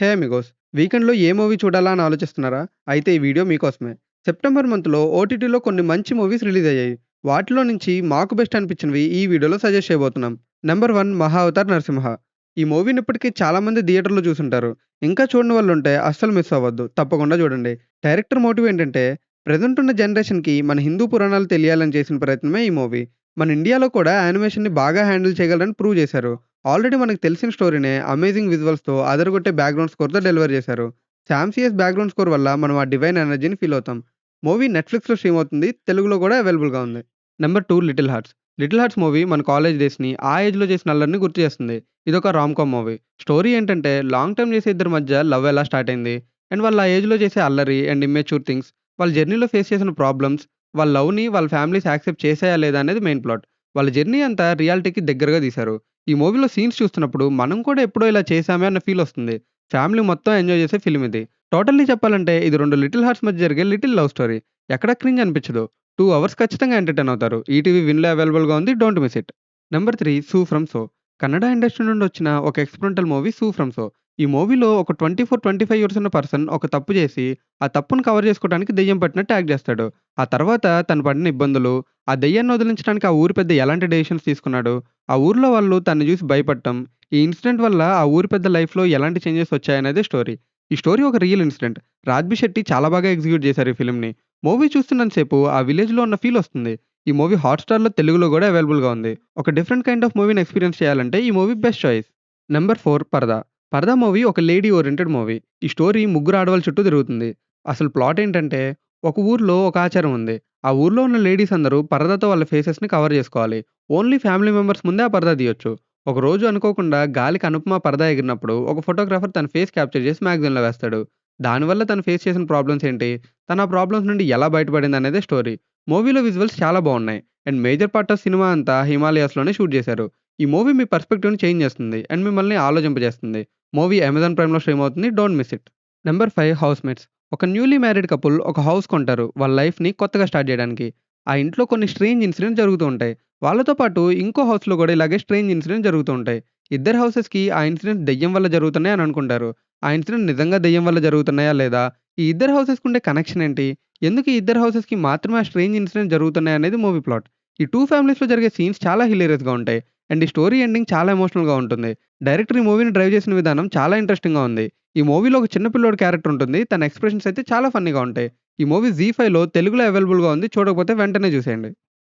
హే Amigos! వీకెండ్‌లో ఏ movie చూడాలా అని ఆలోచిస్తున్నారా? అయితే ఈ వీడియో మీకోసమే. సెప్టెంబర్ మంత్‌లో ఓటీటీలో కొన్ని మంచి మూవీస్ రిలీజ్ అయ్యాయి. వాటిలో నుంచి మాకు బెస్ట్ అనిపించినవి ఈ వీడియోలో సజెస్ట్ చేయబోతున్నాం. నంబర్ 1 'మహా అవతార్ నరసింహ'. ఈ మూవీని ఇప్పటికి చాలామంది థియేటర్‌లో చూసుంటారు. ఇంకా చూడని వాళ్ళుంటే అస్సలు మిస్ అవ్వద్దు. తప్పకుండా చూడండి. డైరెక్టర్ మోటివ్ ఏంటంటే ప్రెజెంట్ ఉన్న జనరేషన్‌కి మన హిందూ పురాణాలు తెలియాలని చేసిన ప్రయత్నమే ఈ మూవీ. మన ఇండియాలో కూడా యానిమేషన్‌ని బాగా హ్యాండిల్ చేయగలరని ప్రూవ్ చేశారు. ఆల్రెడీ మనకు తెలిసిన స్టోరీనే అమేజింగ్ విజువల్స్‌తో అదరగొట్టే బ్యాక్‌గ్రౌండ్ స్కోర్‌తో డెలివర్ చేశారు. 'సామ్ సీఎస్' బ్యాక్‌గ్రౌండ్ స్కోర్ వల్ల మనం ఆ డివైన్ ఎనర్జీని ఫీల్ అవుతాం. మూవీ నెట్‌ఫ్లిక్స్‌లో స్ట్రీమ్ అవుతుంది. తెలుగులో కూడా అవైలబుల్‌గా ఉంది. Number 2 'little hearts'. 'Little hearts' movie మన కాలేజ్ డేస్‌ని, ఆ ఏజ్‌లో చేసిన అల్లరిని గుర్తు చేస్తుంది. ఇదొక రామ్ కామ్ మూవీ. స్టోరీ ఏంటంటే లాంగ్ టర్మ్ చేసే ఇద్దరి మధ్య లవ్ ఎలా స్టార్ట్ అయింది, అండ్ వాళ్ళు ఆ ఏజ్‌లో చేసే అల్లరి అండ్ ఇమ్మెచ్యూర్ థింగ్స్, వాళ్ళ జర్నీలో ఫేస్ చేసిన ప్రాబ్లమ్స్, వాళ్ళ లవ్‌ని వాళ్ళ ఫ్యామిలీస్ యాక్సెప్ట్ చేసాయా లేదా అనేది మెయిన్ ప్లాట్. వాళ్ళ జర్నీ అంతా రియాలిటీకి దగ్గరగా తీశారు. ఈ మూవీలో సీన్స్ చూస్తున్నప్పుడు మనం కూడా ఎప్పుడో ఇలా చేశామే అన్న ఫీల్ వస్తుంది. ఫ్యామిలీ మొత్తం ఎంజాయ్ చేసే ఫిల్మ్ ఇది. టోటల్లీ చెప్పాలంటే ఇది 2 లిటిల్ హార్ట్స్ మధ్య జరిగే లిటిల్ లవ్ స్టోరీ. ఎక్కడ క్రింజ్ అనిపించదు. 2 అవర్స్ ఖచ్చితంగా ఎంటర్‌టైన్ అవుతారు. ఈటీవీ విన్‌లో అవైలబుల్‌గా ఉంది. Don't miss it. నంబర్ 3 'సూ ఫ్రమ్ సో'. కన్నడ ఇండస్ట్రీ నుండి వచ్చిన ఒక ఎక్స్‌పెరిమెంటల్ మూవీ 'సూ ఫ్రమ్ సో'. ఈ మూవీలో ఒక 24, 25 ఇయర్స్ ఉన్న పర్సన్ ఒక తప్పు చేసి, ఆ తప్పును కవర్ చేసుకోవడానికి దెయ్యం పట్టినట్టు యాక్ట్ చేస్తాడు. ఆ తర్వాత తను పడిన ఇబ్బందులు, ఆ దెయ్యాన్ని వదిలించడానికి ఆ ఊరి పెద్ద ఎలాంటి డెసిషన్స్ తీసుకున్నాడు, ఆ ఊర్లో వాళ్ళు తనని చూసి భయపడటం, ఈ ఇన్సిడెంట్ వల్ల ఆ ఊరి పెద్ద లైఫ్‌లో ఎలాంటి చేంజెస్ వచ్చాయనేదే స్టోరీ. ఈ స్టోరీ ఒక రియల్ ఇన్సిడెంట్. 'రాజ్‌బీ శెట్టి' చాలా బాగా ఎగ్జిక్యూట్ చేశారు ఈ ఫిల్మ్‌ని. మూవీ చూస్తున్నంత సేపు ఆ విలేజ్‌లో ఉన్న ఫీల్ వస్తుంది. ఈ మూవీ హాట్‌స్టార్‌లో తెలుగులో గూడా అవైలబుల్‌గా ఉంది. ఒక డిఫరెంట్ కైండ్ ఆఫ్ మూవీని ఎక్స్‌పీరియన్స్ చేయాలంటే ఈ మూవీ బెస్ట్ చాయిస్. నంబర్ 4 'పరదా'. 'పరదా' మూవీ ఒక లేడీ ఓరియెంటెడ్ మూవీ. ఈ స్టోరీ ముగ్గురు ఆడవాళ్ళ చుట్టూ తిరుగుతుంది. అసలు ప్లాట్ ఏంటంటే ఒక ఊర్లో ఒక ఆచారం ఉంది. ఆ ఊర్లో ఉన్న లేడీస్ అందరూ పరదాతో వాళ్ళ ఫేసెస్‌ని కవర్ జేసుకోవాలి. ఓన్లీ ఫ్యామిలీ మెంబర్స్ ముందే ఆ పరదా తీయొచ్చు. ఒకరోజు అనుకోకుండా గాలికి అనుపమ పరదా ఎగిరినప్పుడు ఒక ఫోటోగ్రాఫర్ తన ఫేస్ క్యాప్చర్ చేసి మ్యాగజైన్‌లో వేస్తాడు. దానివల్ల తను ఫేస్ చేసిన ప్రాబ్లమ్స్ ఏంటి? తను ఆ ప్రాబ్లమ్స్ నుండి ఎలా బయటపడిందనేదే స్టోరీ. మూవీలో విజువల్స్ చాలా బావున్నాయి. And major part of cinema అంతా హిమాలయాస్‌లోనే షూట్ చేశారు. ఈ మూవీ మీ పర్స్పెక్టివ్‌ని చేంజ్ చేస్తుంది అండ్ మిమ్మల్ని ఆలోచింపజేస్తుంది. మూవీ అమెజాన్ ప్రైమ్‌లో స్ట్రీమ్ అవుతుంది. Don't miss it. Number 5 housemates. ఒక న్యూలీ మ్యారీడ్ కపుల్ ఒక హౌస్ కొంటారు. వాళ్ళ లైఫ్‌ని కొత్తగా స్టార్ట్ జేయడానికి. ఆ ఇంట్లో కొన్ని స్ట్రేంజ్ ఇన్సిడెంట్స్ జరుగుతూ ఉంటాయి. వాళ్ళతో పాటు ఇంకో హౌస్‌లో గూడా ఇలాగే స్ట్రేంజ్ ఇన్సిడెంట్స్ జరుగుతూ ఉంటాయి. ఇద్దరి హౌసెస్‌కి ఆ ఇన్సిడెంట్స్ దెయ్యం వల్ల జరుగుతున్నాయి అని అనుకుంటారు. ఆ ఇన్సిడెంట్ నిజంగా దెయ్యం వల్ల జరుగుతున్నాయా లేదా? ఈ ఇద్దరి హౌసెస్‌కి ఉండే కనెక్షన్ ఏంటి? ఎందుకు ఈ ఇద్దరి హౌసెస్‌కి మాత్రమే ఆ స్ట్రేంజ్ ఇన్సిడెంట్స్ జరుగుతున్నాయనేది మూవీ ప్లాట్. ఈ 2 ఫ్యామిలీస్‌లో జరిగే సీన్స్ చాలా హిలేరియస్‌గా ఉంటాయి. అండ్ ఈ స్టోరీ ఎండింగ్ చాలా ఎమోషనల్‌గా ఉంటుంది. డైరెక్టర్ ఈ మూవీని డ్రైవ్ చేసిన విధానం చాలా ఇంట్రెస్టింగ్‌గా ఉంది. ఈ మూవీలో ఒక చిన్న పిల్లోడి క్యారెక్టర్ ఉంటుంది. తన ఎక్స్‌ప్రెషన్స్ అయితే చాలా ఫన్నీగా ఉంటాయి. ఈ మూవీ జీ5లో తెలుగులో అవైలబుల్‌గా ఉంది. చూడకపోతే వెంటనే చూసేయండి.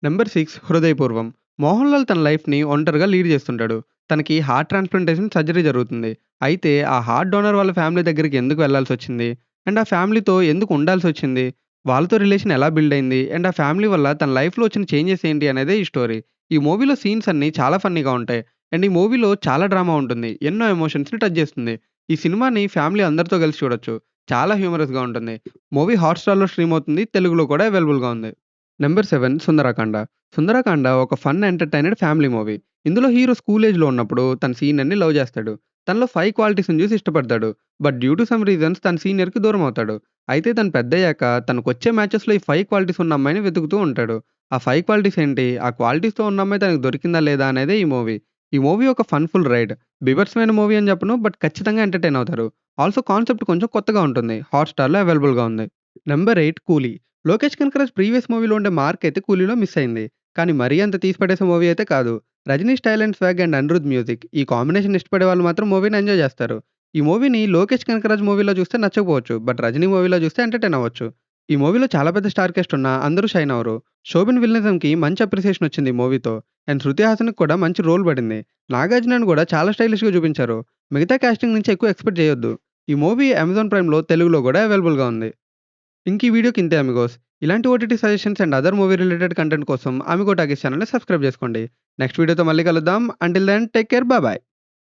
నంబర్ 6 హృదయపూర్వం. మోహన్ లాల్ తన లైఫ్‌ని ఒంటరిగా లీడ్ చేస్తుంటాడు. తనకి హార్ట్ ట్రాన్స్‌ప్లాంటేషన్ సర్జరీ జరుగుతుంది. అయితే ఆ హార్ట్ డోనర్ వాళ్ళ ఫ్యామిలీ దగ్గరికి ఎందుకు వెళ్ళాల్సొచ్చింది? అండ్ ఆ ఫ్యామిలీతో ఎందుకు ఉండాల్సొచ్చింది? వాళ్ళతో రిలేషన్ ఎలా బిల్డ్ అయింది? అండ్ ఆ ఫ్యామిలీ వల్ల తన లైఫ్‌లో వచ్చిన చేంజెస్ ఏంటి అనేదే ఈ స్టోరీ. ఈ మూవీలో సీన్స్ అన్నీ చాలా ఫన్నీగా ఉంటాయి. అండ్ ఈ మూవీలో చాలా డ్రామా ఉంటుంది. ఎన్నో ఎమోషన్స్‌ని టచ్ చేస్తుంది. ఈ సినిమాని ఫ్యామిలీ అందరితో కలిసి చూడొచ్చు. చాలా హ్యూమరస్‌గా ఉంటుంది. మూవీ హాట్‌స్టార్‌లో స్ట్రీమ్ అవుతుంది. తెలుగులో కూడా అవైలబుల్‌గా ఉంది. నంబర్ 7 'సుందరకాండ'. 'సుందరకాండ' ఒక ఫన్ ఎంటర్‌టైనర్ ఫ్యామిలీ మూవీ. ఇందులో హీరో స్కూల్ ఏజ్‌లో ఉన్నప్పుడు తన సీనియర్‌ని లవ్ చేస్తాడు. తనలో 5 క్వాలిటీస్‌ని చూసి ఇష్టపడతాడు. But due to some reasons తన సీనియర్‌కి దూరం అవుతాడు. అయితే తను పెద్దయ్యాక తనకొచ్చే మ్యాచెస్‌లో ఈ 5 క్వాలిటీస్ ఉన్న అమ్మాయిని వెతుకుతూ ఉంటాడు. ఆ 5 క్వాలిటీస్ ఏంటి? ఆ క్వాలిటీస్‌తో ఉన్న అమ్మాయి తనకు దొరికిందా లేదా అనేదే ఈ మూవీ. ఈ మూవీ ఒక ఫన్‌ఫుల్ రైడ్. బీభత్సమైన మూవీ అని చెప్పను. బట్ ఖచ్చితంగా ఎంటర్‌టైన్ అవుతారు. ఆల్సో కాన్సెప్ట్ కొంచెం కొత్తగా ఉంటుంది. హాట్‌స్టార్‌లో అవైలబుల్‌గా ఉంది. నంబర్ 8 'కూలీ'. లోకేష్ కనకరాజ్ ప్రీవియస్ మూవీలో ఉండే మార్క్ అయితే 'కూలీలో' మిస్ అయింది. కానీ మరీ అంత తీసి పడేసే మూవీ అయితే కాదు. Rajini style and swag and Anirudh music ఈ కాంబినేషన్ ఇష్టపడే వాళ్ళు మాత్రం మూవీని ఎంజాయ్ చేస్తారు. ఈ మూవీని లోకేష్ కనకరాజ్ మూవీలో చూస్తే నచ్చకపోవచ్చు. బట్ రజనీ మూవీలో చూస్తే ఎంటర్‌టైన్ అవ్వచ్చు. ఈ మూవీలో చాలా పెద్ద స్టార్ కాస్ట్ ఉన్నా అందరూ షైన్ అవ్వరు. శోభన్ విలనిజంకి మంచి అప్రిసియేషన్ వచ్చింది ఈ మూవీతో. అండ్ శృతి హాసన్‌కి కూడా మంచి రోల్ పడింది. నాగార్జునని కూడా చాలా స్టైలిష్‌గా చూపించారు. మిగతా కాస్టింగ్ నుంచి ఎక్కువ ఎక్స్‌పెక్ట్ చేయొద్దు. ఈ మూవీ అమెజాన్ ప్రైమ్‌లో తెలుగులో కూడా అవైలబుల్‌గా ఉంది. ఇంక ఈ వీడియోకి ఇంతే అమిగోస్. ఇలాంటి OTT suggestions and other movie related content కోసం అమిగో టాకీస్ ఛానెల్‌ని సబ్స్క్రైబ్ చేసుకోండి. నెక్స్ట్ వీడియోతో మళ్ళీ కలుద్దాం. Until then take care. Bye.